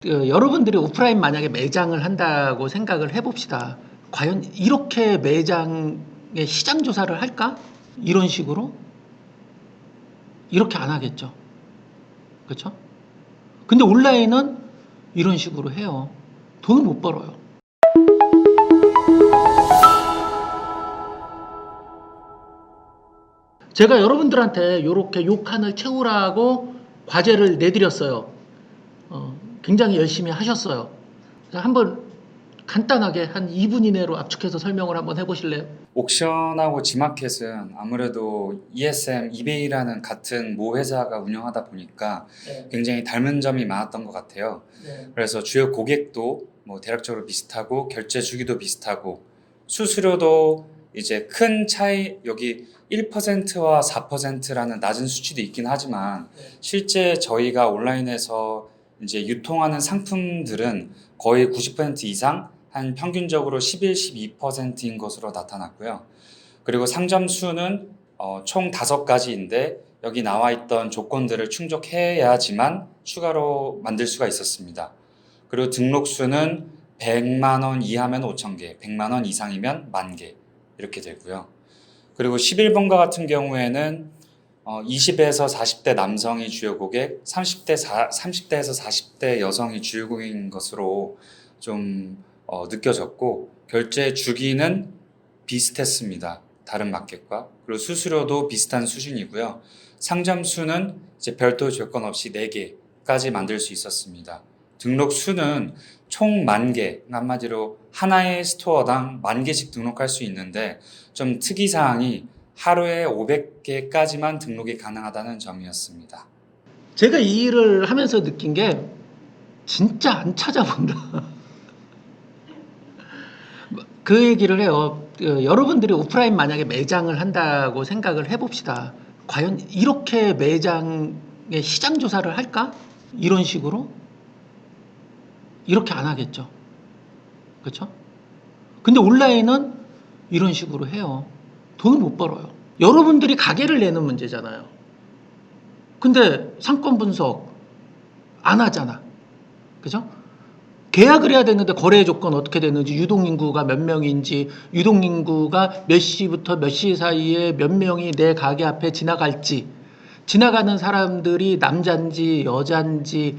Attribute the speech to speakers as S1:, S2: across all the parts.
S1: 여러분들이 오프라인 만약에 매장을 한다고 생각을 해봅시다. 과연 이렇게 매장의 시장 조사를 할까? 이런 식으로? 이렇게 안 하겠죠. 그렇죠? 근데 온라인은 이런 식으로 해요. 돈을 못 벌어요. 제가 여러분들한테 이렇게 욕칸을 채우라고 과제를 내드렸어요. 굉장히 열심히 하셨어요. 한번 간단하게 한 2분 이내로 압축해서 설명을 한번 해보실래요?
S2: 옥션하고 지마켓은 아무래도 ESM, 이베이라는 같은 모 회사가 운영하다 보니까 굉장히 닮은 점이 많았던 것 같아요. 그래서 주요 고객도 뭐 대략적으로 비슷하고 결제 주기도 비슷하고 수수료도 이제 큰 차이, 여기 1%와 4%라는 낮은 수치도 있긴 하지만 실제 저희가 온라인에서 이제 유통하는 상품들은 거의 90% 이상 한 평균적으로 11, 12%인 것으로 나타났고요. 그리고 상점 수는 총 5가지인데 여기 나와 있던 조건들을 충족해야지만 추가로 만들 수가 있었습니다. 그리고 등록 수는 100만 원 이하면 5,000개, 100만 원 이상이면 10,000개 이렇게 되고요. 그리고 11번가 같은 경우에는 20에서 40대 남성이 주요 고객, 30대에서 40대 여성이 주요 고객인 것으로 좀 느껴졌고, 결제 주기는 비슷했습니다. 다른 마켓과. 그리고 수수료도 비슷한 수준이고요. 상점 수는 이제 별도 조건 없이 4개까지 만들 수 있었습니다. 등록 수는 총 10,000개, 한마디로 하나의 스토어당 10,000개씩 등록할 수 있는데 좀 특이사항이 하루에 500개까지만 등록이 가능하다는 점이었습니다.
S1: 제가 이 일을 하면서 느낀 게 진짜 안 찾아본다. 그 얘기를 해요. 여러분들이 오프라인 만약에 매장을 한다고 생각을 해봅시다. 과연 이렇게 매장의 시장 조사를 할까? 이런 식으로? 이렇게 안 하겠죠. 그렇죠? 근데 온라인은 이런 식으로 해요. 돈을 못 벌어요. 여러분들이 가게를 내는 문제잖아요. 근데 상권 분석 안 하잖아. 그죠? 계약을 해야 되는데 거래 조건 어떻게 되는지, 유동인구가 몇 명인지, 유동인구가 몇 시부터 몇 시 사이에 몇 명이 내 가게 앞에 지나갈지, 지나가는 사람들이 남잔지 여잔지,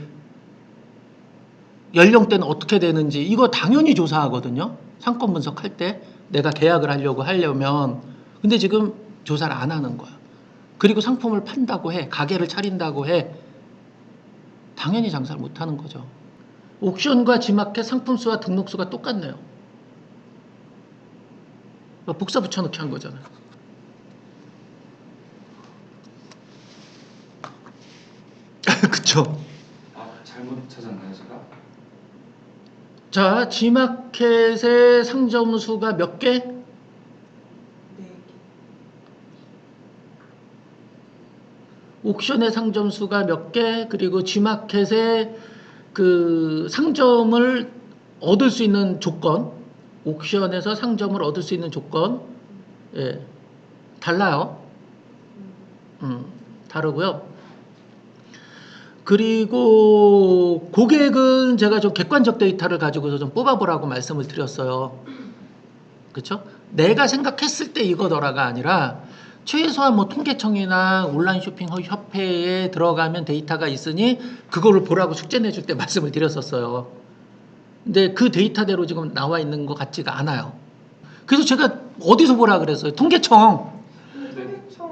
S1: 연령대는 어떻게 되는지, 이거 당연히 조사하거든요. 상권 분석할 때 내가 계약을 하려면. 근데 지금 조사를 안 하는 거야. 그리고 상품을 판다고 해, 가게를 차린다고 해. 당연히 장사를 못 하는 거죠. 옥션과 지마켓 상품수와 등록수가 똑같네요. 복사 붙여넣기 한 거잖아요. 그쵸?
S2: 잘못 찾았나요, 제가?
S1: 자, 지마켓의 상점 수가 몇 개? 옥션의 상점 수가 몇 개? 그리고 지마켓의 그 상점을 얻을 수 있는 조건, 옥션에서 상점을 얻을 수 있는 조건, 예, 달라요. 다르고요. 그리고 고객은 제가 좀 객관적 데이터를 가지고서 좀 뽑아보라고 말씀을 드렸어요. 그렇죠? 내가 생각했을 때 이거더라가 아니라 최소한 뭐 통계청이나 온라인 쇼핑 협회에 들어가면 데이터가 있으니 그거를 보라고 숙제 내줄 때 말씀을 드렸었어요. 근데 그 데이터대로 지금 나와 있는 것 같지가 않아요. 그래서 제가 어디서 보라 그랬어요? 통계청.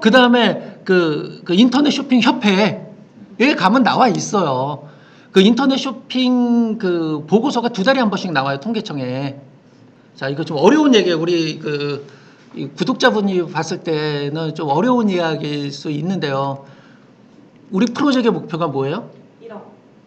S1: 그 다음에 그 인터넷 쇼핑 협회에 가면 나와 있어요. 그 인터넷 쇼핑 그 보고서가 2달에 한 번씩 나와요, 통계청에. 자, 이거 좀 어려운 얘기예요. 우리 이 구독자분이 봤을 때는 좀 어려운 이야기일 수 있는데요. 우리 프로젝트의 목표가 뭐예요? 1억.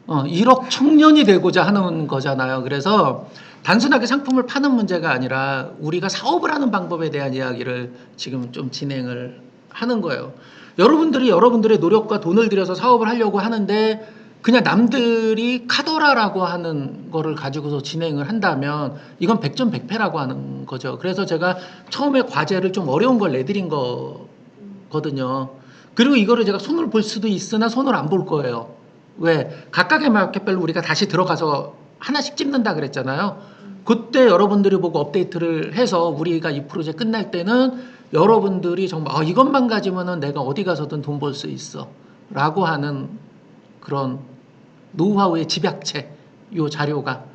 S1: 1억 청년이 되고자 하는 거잖아요. 그래서 단순하게 상품을 파는 문제가 아니라 우리가 사업을 하는 방법에 대한 이야기를 지금 좀 진행을 하는 거예요. 여러분들이 여러분들의 노력과 돈을 들여서 사업을 하려고 하는데 그냥 남들이 카더라라고 하는 거를 가지고서 진행을 한다면 이건 100점 100패라고 하는 거죠. 그래서 제가 처음에 과제를 좀 어려운 걸 내드린 거거든요. 그리고 이거를 제가 손을 볼 수도 있으나 손을 안 볼 거예요. 왜 각각의 마켓별로 우리가 다시 들어가서 하나씩 찍는다 그랬잖아요. 그때 여러분들이 보고 업데이트를 해서 우리가 이 프로젝트 끝날 때는 여러분들이 정말 이것만 가지면은 내가 어디 가서든 돈 벌 수 있어 라고 하는 그런 노하우의 집약체 요 자료가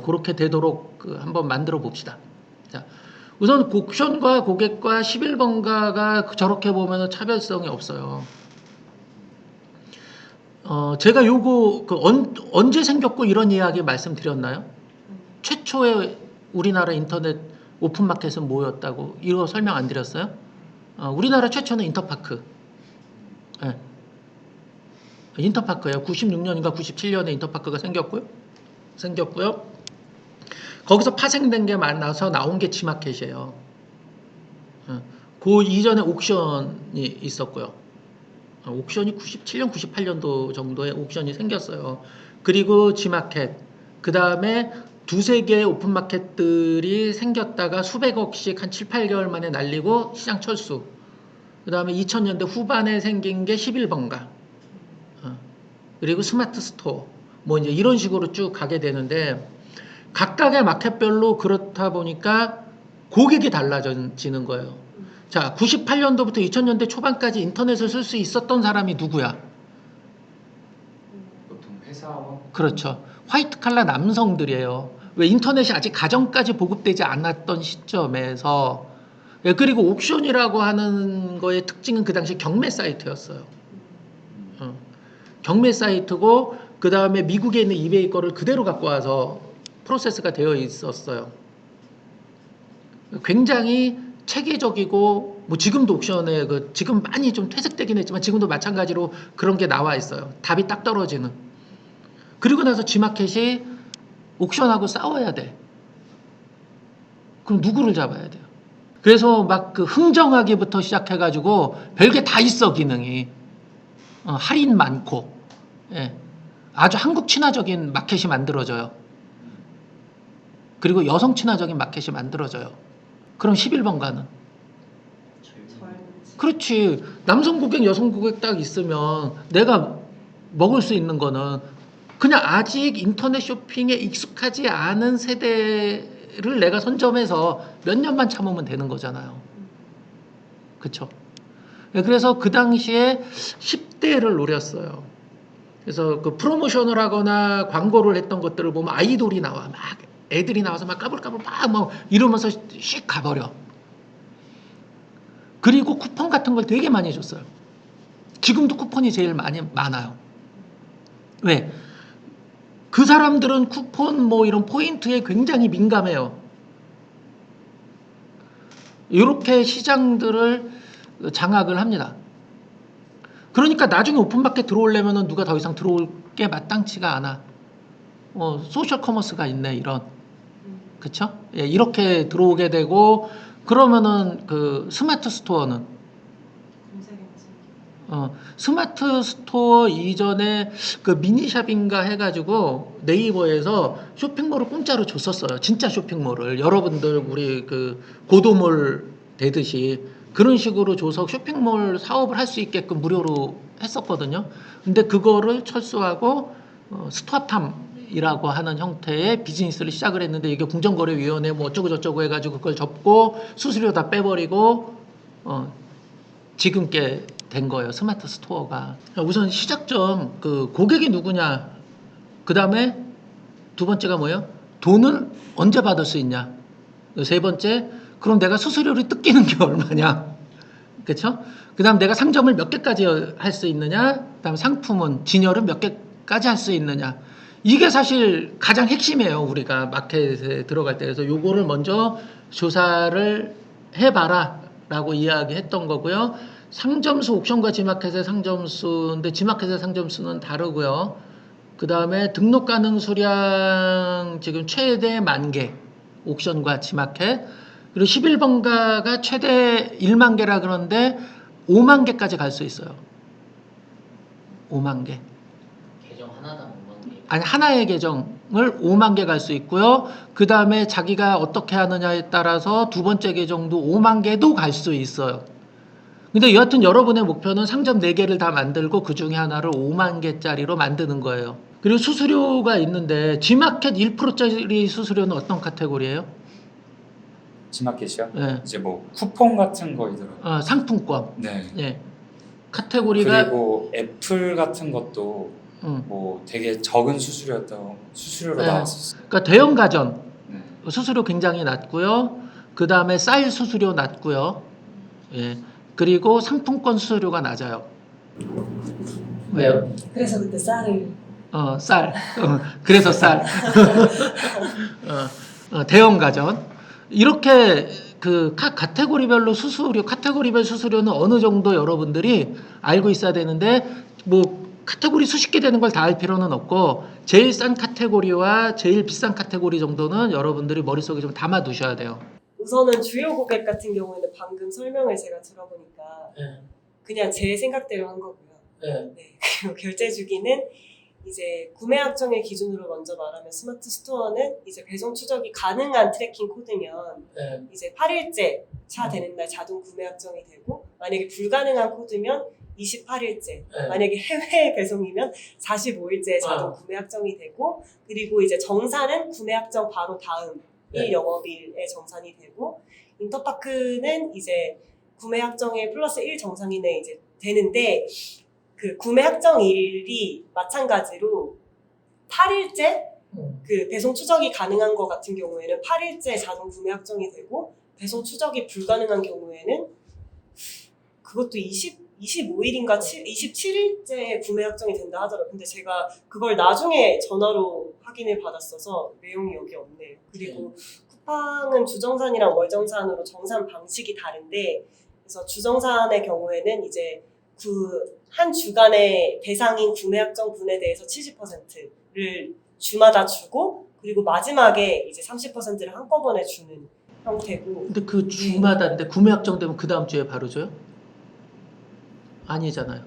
S1: 그렇게 되도록 한번 만들어 봅시다. 자, 우선 옵션과 고객과 11번가가 저렇게 보면 차별성이 없어요. 제가 요거 언제 생겼고 이런 이야기 말씀드렸나요? 최초의 우리나라 인터넷 오픈마켓은 뭐였다고 이거 설명 안 드렸어요? 우리나라 최초는 인터파크. 네. 인터파크예요. 96년인가 97년에 인터파크가 생겼고요. 거기서 파생된 게 만나서 나온 게 지마켓이에요. 그 이전에 옥션이 있었고요. 옥션이 97년, 98년도 정도에 옥션이 생겼어요. 그리고 지마켓, 그 다음에 두세 개의 오픈마켓들이 생겼다가 수백억씩 한 7, 8개월 만에 날리고 시장 철수. 그 다음에 2000년대 후반에 생긴 게 11번가. 그리고 스마트 스토어. 뭐 이제 이런 식으로 쭉 가게 되는데 각각의 마켓별로 그렇다 보니까 고객이 달라지는 거예요. 자, 98년도부터 2000년대 초반까지 인터넷을 쓸 수 있었던 사람이 누구야?
S2: 보통 회사원.
S1: 그렇죠. 화이트 칼라 남성들이에요. 왜 인터넷이 아직 가정까지 보급되지 않았던 시점에서 그리고 옥션이라고 하는 거의 특징은 그 당시 경매 사이트였어요. 경매 사이트고 그 다음에 미국에 있는 이베이 거를 그대로 갖고 와서 프로세스가 되어 있었어요. 굉장히 체계적이고 뭐 지금도 옥션에 지금 많이 좀 퇴색되긴 했지만 지금도 마찬가지로 그런 게 나와 있어요. 답이 딱 떨어지는. 그리고 나서 지마켓이 옥션하고 싸워야 돼. 그럼 누구를 잡아야 돼요? 그래서 막 흥정하기부터 시작해가지고 별게 다 있어 기능이. 할인 많고, 예. 아주 한국 친화적인 마켓이 만들어져요. 그리고 여성 친화적인 마켓이 만들어져요. 그럼 11번가는? 그렇지. 남성 고객, 여성 고객 딱 있으면 내가 먹을 수 있는 거는 그냥 아직 인터넷 쇼핑에 익숙하지 않은 세대를 내가 선점해서 몇 년만 참으면 되는 거잖아요. 그렇죠? 그래서 그 당시에 10대를 노렸어요. 그래서 그 프로모션을 하거나 광고를 했던 것들을 보면 아이돌이 나와. 막 애들이 나와서 막 까불까불 막 이러면서 씩 가버려. 그리고 쿠폰 같은 걸 되게 많이 줬어요. 지금도 쿠폰이 제일 많아요. 왜? 그 사람들은 쿠폰 뭐 이런 포인트에 굉장히 민감해요. 이렇게 시장들을 장악을 합니다. 그러니까 나중에 오픈마켓 들어오려면 누가 더 이상 들어올 게 마땅치가 않아. 소셜 커머스가 있네 이런. 그쵸? 예, 이렇게 들어오게 되고 그러면은 그 스마트 스토어는 스마트 스토어 이전에 그 미니샵인가 해가지고 네이버에서 쇼핑몰을 공짜로 줬었어요. 진짜 쇼핑몰을 여러분들 우리 그 고도몰 되듯이 그런 식으로 줘서 쇼핑몰 사업을 할 수 있게끔 무료로 했었거든요. 근데 그거를 철수하고 스토어팜이라고 하는 형태의 비즈니스를 시작을 했는데 이게 공정거래위원회 뭐 어쩌고 저쩌고 해가지고 그걸 접고 수수료 다 빼버리고 지금께 된 거예요. 스마트 스토어가. 우선 시작점 그 고객이 누구냐. 그 다음에 두 번째가 뭐예요? 돈을 언제 받을 수 있냐. 세 번째 그럼 내가 수수료를 뜯기는 게 얼마냐. 그렇죠? 그 다음 내가 상점을 몇 개까지 할 수 있느냐. 그 다음 상품은 진열은 몇 개까지 할 수 있느냐. 이게 사실 가장 핵심이에요. 우리가 마켓에 들어갈 때. 그래서 요거를 먼저 조사를 해봐라 라고 이야기했던 거고요. 상점수 옥션과 지마켓의 상점수인데 지마켓의 상점수는 다르고요. 그 다음에 등록 가능 수량 지금 최대 10,000개 옥션과 지마켓 그리고 11번가가 최대 1만 개라 그러는데 5만 개까지 갈 수 있어요. 5만 개.
S3: 계정 하나당 5만 개.
S1: 아니 하나의 계정을 5만 개 갈 수 있고요. 그 다음에 자기가 어떻게 하느냐에 따라서 두 번째 계정도 5만 개도 갈 수 있어요. 근데 여하튼 여러분의 목표는 상점 4개를 다 만들고 그 중에 하나를 5만 개짜리로 만드는 거예요. 그리고 수수료가 있는데 G마켓 1%짜리 수수료는 어떤 카테고리예요?
S2: G마켓이요?
S1: 예.
S2: 이제 뭐 쿠폰 같은 거 있더라고요.
S1: 상품권.
S2: 네.
S1: 예. 카테고리가
S2: 그리고 애플 같은 것도 뭐 되게 적은 수수료로
S1: 네.
S2: 나왔었어요.
S1: 그러니까 대형 가전
S2: 네.
S1: 수수료 굉장히 낮고요. 그 다음에 쌀 수수료 낮고요. 예. 그리고 상품권 수수료가 낮아요. 왜요?
S4: 그래서 그때 쌀을
S1: 쌀. 그래서 쌀. 대형 가전. 이렇게 그 각 카테고리별로 카테고리별 수수료는 어느 정도 여러분들이 알고 있어야 되는데, 뭐, 카테고리 수십 개 되는 걸 다 알 필요는 없고, 제일 싼 카테고리와 제일 비싼 카테고리 정도는 여러분들이 머릿속에 좀 담아 두셔야 돼요.
S4: 우선은 주요 고객 같은 경우에는 방금 설명을 제가 들어보니까 그냥 제 생각대로 한 거고요. 네. 그리고 결제 주기는 이제 구매 약정일 기준으로 먼저 말하면 스마트 스토어는 이제 배송 추적이 가능한 트래킹 코드면 이제 8일째 차 되는 날 자동 구매 약정이 되고, 만약에 불가능한 코드면 28일째, 만약에 해외 배송이면 45일째 자동 구매 약정이 되고, 그리고 이제 정산은 구매 약정 바로 다음 1영업일에 정산이 되고, 인터파크는 이제 구매 약정일 플러스 1 정상 이내에 이제 되는데, 그 구매 약정일이 마찬가지로 8일째 그 배송 추적이 가능한 것 같은 경우에는 8일째 자동 구매 약정이 되고, 배송 추적이 불가능한 경우에는 그것도 25일인가 27일째 구매 약정이 된다 하더라고요. 근데 제가 그걸 나중에 전화로 확인을 받았어서 내용이 여기 없네요. 그리고 쿠팡은 주정산이랑 월정산으로 정산 방식이 다른데, 그래서 주정산의 경우에는 이제 그 한 주간의 대상인 구매 약정 분에 대해서 70%를 주마다 주고, 그리고 마지막에 이제 30%를 한꺼번에 주는 형태고.
S1: 근데 그 주마다인데 구매 약정 되면 그 다음 주에 바로 줘요? 아니잖아요.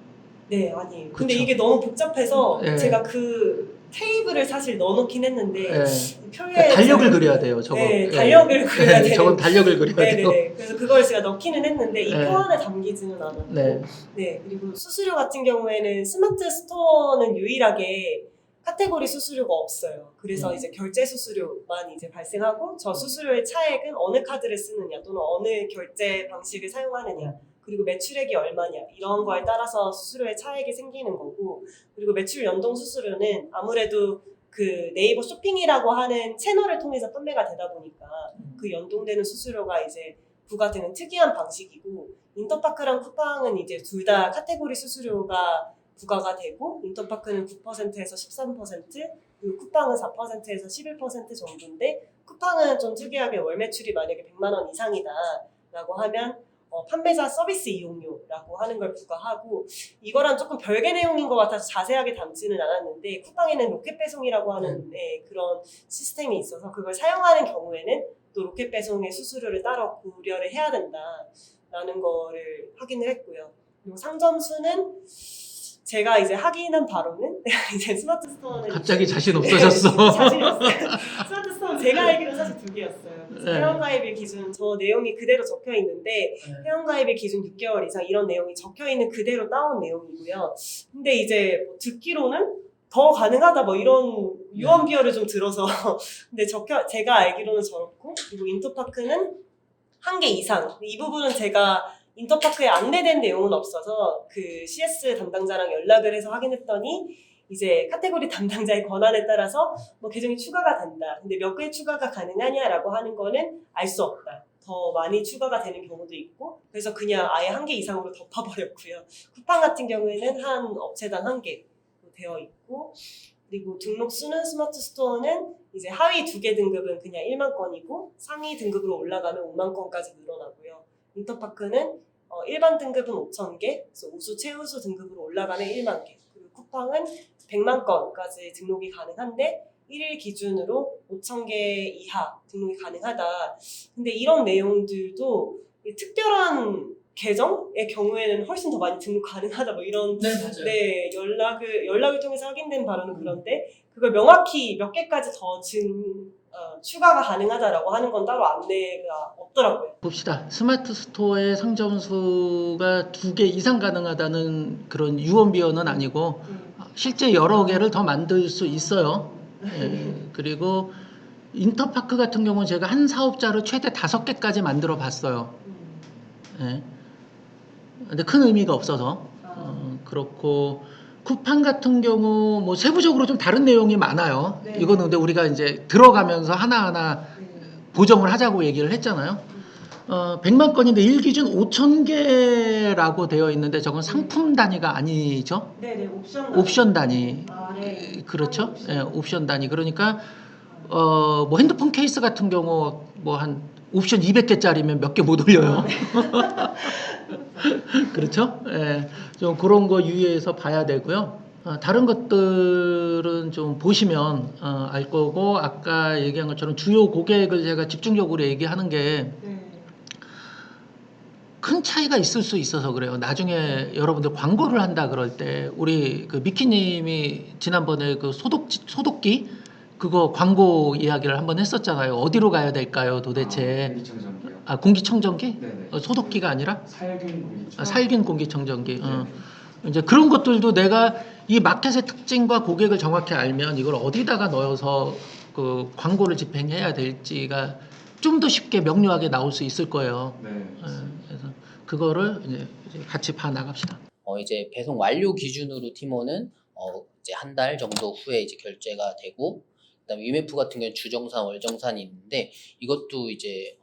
S4: 네, 아니에요. 근데
S1: 그쵸.
S4: 이게 너무 복잡해서
S1: 네.
S4: 제가 그 테이블을 사실 넣어놓긴 했는데 표에
S1: 그러니까 달력을 그려야 돼요, 저거.
S4: 네, 달력을 그려야 돼요.
S1: 저건 달력을 그려야 돼요.
S4: 네네네. 그래서 그걸 제가 넣기는 했는데 이
S1: 네.
S4: 표 안에 담기지는 않았고.
S1: 네.
S4: 네. 그리고 수수료 같은 경우에는 스마트 스토어는 유일하게 카테고리 수수료가 없어요. 그래서 이제 결제 수수료만 이제 발생하고, 저 수수료의 차액은 어느 카드를 쓰느냐 또는 어느 결제 방식을 사용하느냐, 그리고 매출액이 얼마냐, 이런 거에 따라서 수수료의 차액이 생기는 거고, 그리고 매출 연동 수수료는 아무래도 그 네이버 쇼핑이라고 하는 채널을 통해서 판매가 되다 보니까 그 연동되는 수수료가 이제 부과되는 특이한 방식이고, 인터파크랑 쿠팡은 이제 둘 다 카테고리 수수료가 부과가 되고, 인터파크는 9%에서 13%, 그리고 쿠팡은 4%에서 11% 정도인데, 쿠팡은 좀 특이하게 월 매출이 만약에 100만 원 이상이다라고 하면 판매자 서비스 이용료라고 하는 걸 부과하고, 이거랑 조금 별개 내용인 것 같아서 자세하게 담지는 않았는데, 쿠팡에는 로켓 배송이라고 하는 그런 시스템이 있어서 그걸 사용하는 경우에는 또 로켓 배송의 수수료를 따로 고려를 해야 된다라는 거를 확인을 했고요. 그리고 상점 수는 제가 이제 확인한 바로는 이제 스마트 스토어는
S1: 갑자기 자신 없어졌어.
S4: 자신이 없어요. 스마트 스토어는 제가 알기로는 사실 2개였어요. 그래서 회원가입일 기준, 저 내용이 그대로 적혀 있는데 회원가입일 기준 6개월 이상 이런 내용이 적혀 있는 그대로 따온 내용이고요. 근데 이제 뭐 듣기로는 더 가능하다 뭐 이런 유언 비어를 좀 들어서 근데 제가 알기로는 저렇고, 그리고 인터파크는 1개 이상. 이 부분은 제가 인터파크에 안내된 내용은 없어서 그 CS 담당자랑 연락을 해서 확인했더니, 이제 카테고리 담당자의 권한에 따라서 뭐 계정이 추가가 된다. 근데 몇 개 추가가 가능하냐라고 하는 거는 알 수 없다. 더 많이 추가가 되는 경우도 있고, 그래서 그냥 아예 1개 이상으로 덮어버렸고요. 쿠팡 같은 경우에는 한 업체당 1개 되어 있고, 그리고 등록 수는 스마트 스토어는 이제 하위 2개 등급은 그냥 1만 건이고, 상위 등급으로 올라가면 5만 건까지 늘어나고요. 인터파크는 일반 등급은 5,000개, 그래서 우수, 최우수 등급으로 올라가면 1만 개, 그리고 쿠팡은 100만 건까지 등록이 가능한데 1일 기준으로 5,000개 이하 등록이 가능하다. 근데 이런 내용들도 특별한 계정의 경우에는 훨씬 더 많이 등록 가능하다 뭐 이런
S1: 네, 맞아요.
S4: 네, 연락을 통해서 확인된 바로는 그런데, 그걸 명확히 몇 개까지 더 추가가 가능하다라고 하는 건 따로 안내가 없더라고요.
S1: 봅시다. 스마트 스토어의 상점수가 2개 이상 가능하다는 그런 유언비어는 아니고 실제 여러 개를 더 만들 수 있어요. 그리고 인터파크 같은 경우는 제가 한 사업자를 최대 5개까지 만들어 봤어요. 근데 큰 의미가 없어서 그렇고 쿠팡 같은 경우 뭐 세부적으로 좀 다른 내용이 많아요.
S4: 네.
S1: 이거는 근데 우리가 이제 들어가면서 하나하나 보정을 하자고 얘기를 했잖아요. 100만 건인데 일기준 5,000개라고 되어 있는데 저건 상품 단위가 아니죠?
S4: 네네,
S1: 옵션 단위.
S4: 네.
S1: 그렇죠? 예, 옵션 단위. 그러니까 뭐 핸드폰 케이스 같은 경우 뭐 한 옵션 200개짜리면 몇 개 못 올려요. 그렇죠? 예, 좀 그런 거 유의해서 봐야 되고요. 다른 것들은 좀 보시면 알 거고 아까 얘기한 것처럼 주요 고객을 제가 집중적으로 얘기하는 게 큰 차이가 있을 수 있어서 그래요. 나중에 여러분들 광고를 한다 그럴 때 우리 그 미키님이 지난번에 그 소독기 그거 광고 이야기를 한번 했었잖아요. 어디로 가야 될까요, 도대체?
S2: 공기청정기요.
S1: 공기청정기?
S2: 네네.
S1: 소독기가 아니라?
S2: 살균 공기청정기.
S1: 살균 공기청정기.
S2: 네네.
S1: 이제 그런 것들도 내가 이 마켓의 특징과 고객을 정확히 알면 이걸 어디다가 넣어서 그 광고를 집행해야 될지가 좀 더 쉽게 명료하게 나올 수 있을 거예요.
S2: 네.
S1: 그래서 그거를 이제 같이 봐 나갑시다.
S3: 이제 배송 완료 기준으로 팀원은 이제 한 달 정도 후에 이제 결제가 되고, 그다음에 위메프 같은 경우는 주정산, 월정산이 있는데 이것도 이제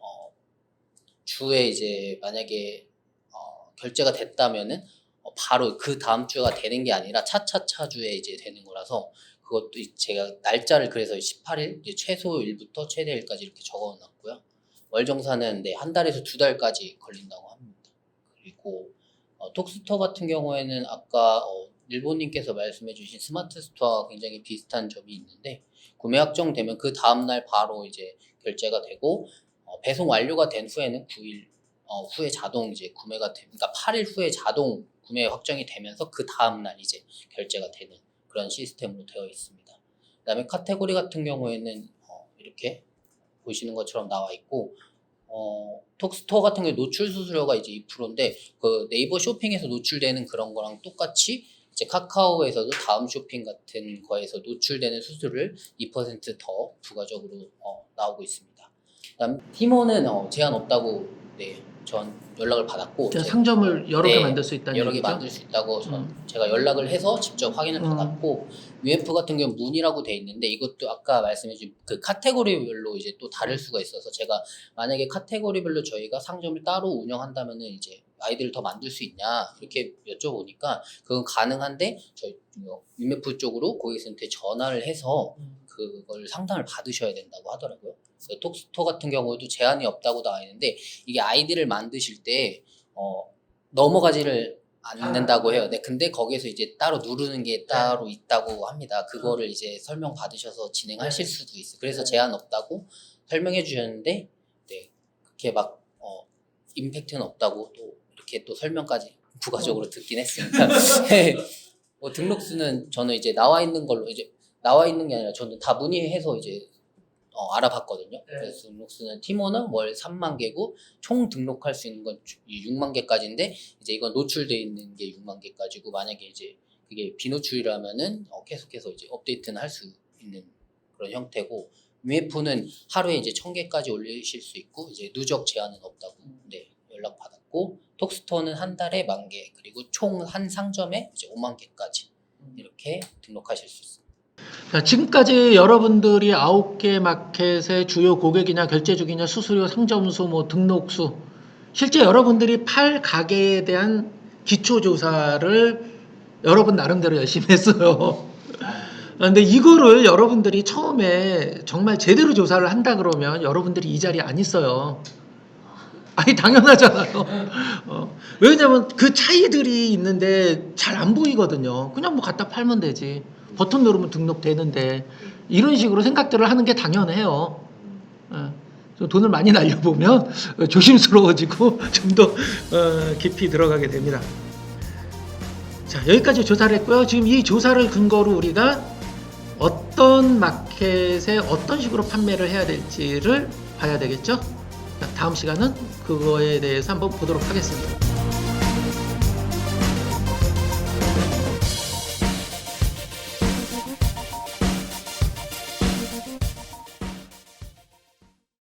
S3: 주에 이제 만약에 결제가 됐다면은 바로 그 다음 주가 되는 게 아니라 차차차 주에 이제 되는 거라서 그것도 제가 날짜를 그래서 18일 이제 최소일부터 최대일까지 이렇게 적어놨고요. 월정산은 네, 한 달에서 2달까지 걸린다고 합니다. 그리고 톡스토어 같은 경우에는 아까 일본님께서 말씀해주신 스마트 스토어와 굉장히 비슷한 점이 있는데 구매 확정되면 그 다음 날 바로 이제 결제가 되고 배송 완료가 된 후에는 9일 후에 자동 이제 구매가 됩니다. 그러니까 8일 후에 자동 구매 확정이 되면서 그 다음 날 이제 결제가 되는 그런 시스템으로 되어 있습니다. 그다음에 카테고리 같은 경우에는 이렇게 보시는 것처럼 나와 있고 톡스토어 같은 경우 노출 수수료가 이제 2%인데 그 네이버 쇼핑에서 노출되는 그런 거랑 똑같이 이제 카카오에서도 다음 쇼핑 같은 거에서 노출되는 수수료를 2%더 부가적으로 나오고 있습니다. 그다음 팀원은 제한 없다고 전 연락을 받았고
S1: 상점을 여러 개 만들 수 있다는
S3: 여러 개
S1: 얘기죠?
S3: 만들 수 있다고 제가 연락을 해서 직접 확인을 받았고 UF 같은 경우 문의라고 돼 있는데 이것도 아까 말씀해준 그 카테고리별로 이제 또 다를 수가 있어서 제가 만약에 카테고리별로 저희가 상점을 따로 운영한다면은 이제 아이디를 더 만들 수 있냐 이렇게 여쭤보니까 그건 가능한데 저희 UF 쪽으로 고객센터에 전화를 해서 그걸 상담을 받으셔야 된다고 하더라고요. 톡스토어 같은 경우도 제한이 없다고 나와 있는데 이게 아이디를 만드실 때 넘어가지를 않는다고 해요. 네, 근데 거기에서 이제 따로 누르는 게 따로 있다고 합니다. 그거를 이제 설명 받으셔서 진행하실 수도 있어요. 그래서 제한 없다고 설명해 주셨는데 네, 그렇게 막 임팩트는 없다고 또 이렇게 또 설명까지 부가적으로 듣긴 했습니다. 네, 등록수는 저는 이제 나와 있는 걸로 이제 나와 있는 게 아니라 저는 다 문의해서 이제 알아봤거든요. 그래서 등록수는 팀원은 월 3만 개고 총 등록할 수 있는 건 6만 개까지인데 이제 이건 노출돼 있는 게 6만 개까지고 만약에 이제 그게 비노출이라면은 계속해서 이제 업데이트는 할 수 있는 그런 형태고 UF는 하루에 이제 1,000개까지 올리실 수 있고 이제 누적 제한은 없다고 연락 받았고 톡스토어는 한 달에 10,000개 그리고 총 한 상점에 이제 5만 개까지 이렇게 등록하실 수 있습니다.
S1: 자, 지금까지 여러분들이 9개 마켓의 주요 고객이냐 결제주기냐 수수료 상점수 뭐 등록수 실제 여러분들이 팔 가게에 대한 기초조사를 여러분 나름대로 열심히 했어요. 근데 이거를 여러분들이 처음에 정말 제대로 조사를 한다 그러면 여러분들이 이 자리에 안 있어요. 아니 당연하잖아요. 왜냐면 그 차이들이 있는데 잘 안 보이거든요. 그냥 뭐 갖다 팔면 되지. 버튼 누르면 등록되는데 이런 식으로 생각들을 하는 게 당연해요. 돈을 많이 날려보면 조심스러워지고 좀 더 깊이 들어가게 됩니다. 자, 여기까지 조사를 했고요. 지금 이 조사를 근거로 우리가 어떤 마켓에 어떤 식으로 판매를 해야 될지를 봐야 되겠죠. 자, 다음 시간은 그거에 대해서 한번 보도록 하겠습니다.